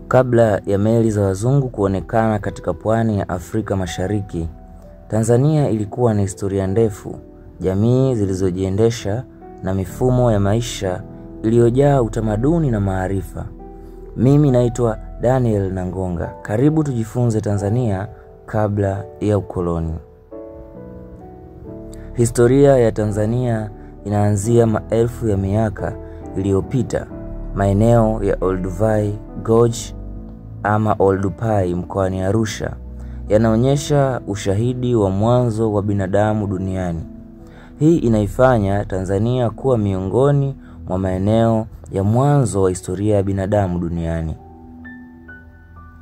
Kabla ya meli za wazungu kuonekana katika pwani ya Afrika Mashariki, Tanzania ilikuwa na historia ndefu, jamii zilizojiendesha na mifumo ya maisha iliyojaa utamaduni na maarifa. Mimi naitwa Daniel Nangonga. Karibu tujifunze Tanzania kabla ya ukoloni. Historia ya Tanzania inaanzia maelfu ya miaka iliyopita, maeneo ya Olduvai Gorge ama Oldupai mkoani Arusha yanaonyesha ushahidi wa mwanzo wa binadamu duniani. Hii inaifanya Tanzania kuwa miongoni mwa maeneo ya mwanzo wa historia ya binadamu duniani.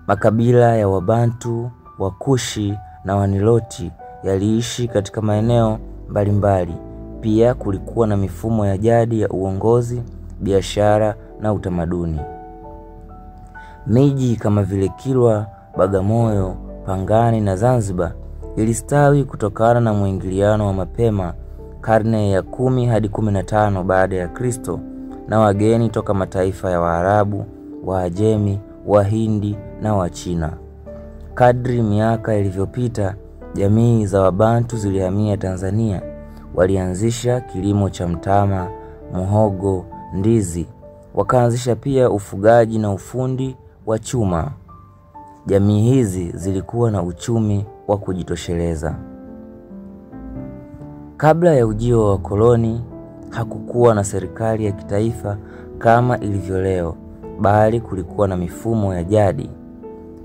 Makabila ya Wabantu, Wakushi na Waniloti yaliishi katika maeneo mbalimbali. Pia kulikuwa na mifumo ya jadi ya uongozi, biashara na utamaduni. Miji kama vile Kilwa, Bagamoyo, Pangani na Zanzibar ilistawi kutokana na mwingiliano wa mapema karne ya 10 hadi 15 baada ya Kristo na wageni toka mataifa ya Waarabu, Waajemi, Wahindi na Wachina. Kadri miaka ilivyopita, jamii za Wabantu zilihamia Tanzania. Walianzisha kilimo cha mtama, muhogo, ndizi. Wakaanzisha pia ufugaji na ufundi wa chuma. Jamii hizi zilikuwa na uchumi wa kujitosheleza. Kabla ya ujio wa wakoloni, hakukuwa na serikali ya kitaifa kama ilivyo leo, bali kulikuwa na mifumo ya jadi.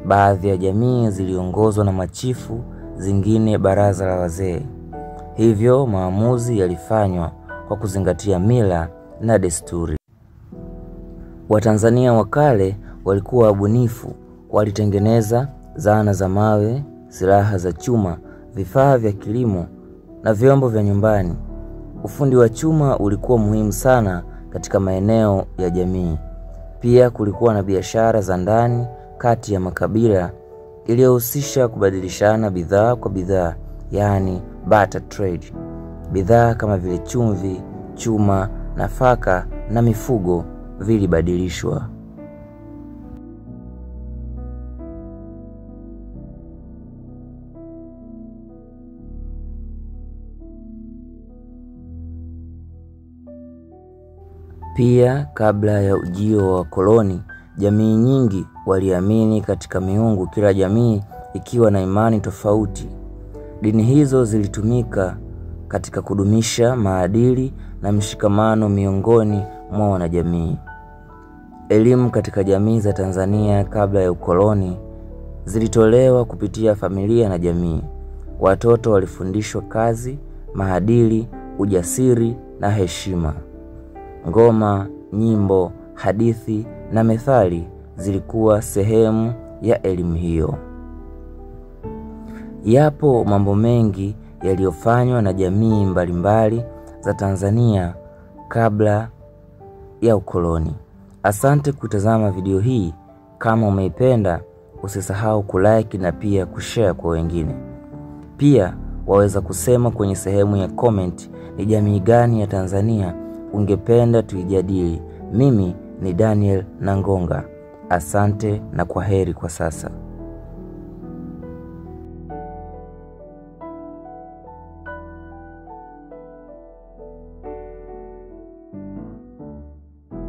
Baadhi ya jamii ziliongozwa na machifu, zingine baraza la wazee. Hivyo maamuzi yalifanywa kwa kuzingatia mila na desturi. Watanzania wa kale walikuwa wabunifu, walitengeneza zana za mawe, silaha za chuma, vifaa vya kilimo na vyombo vya nyumbani. Ufundi wa chuma ulikuwa muhimu sana katika maeneo ya jamii. Pia kulikuwa na biashara za ndani kati ya makabila iliyohusisha kubadilishana bidhaa kwa bidhaa, yani barter trade. Bidhaa kama vile chumvi, chuma, nafaka na mifugo vilibadilishwa. Pia kabla ya ujio wa koloni, jamii nyingi waliamini katika miungu, kila jamii ikiwa na imani tofauti. Dini hizo zilitumika katika kudumisha maadili na mshikamano miongoni mwa wanajamii. Elimu katika jamii za Tanzania kabla ya ukoloni zilitolewa kupitia familia na jamii. Watoto walifundishwa kazi, maadili, ujasiri na heshima. Ngoma, nyimbo, hadithi na methali zilikuwa sehemu ya elimu hiyo. Yapo mambo mengi yaliyofanywa na jamii mbalimbali za Tanzania kabla ya ukoloni. Asante kutazama video hii. Kama umeipenda, usisahau kulike na pia kushare kwa wengine. Pia waweza kusema kwenye sehemu ya comment ni jamii gani ya Tanzania ungependa tuijadili. Mimi ni Daniel Nangonga. Asante na kwaheri kwa sasa.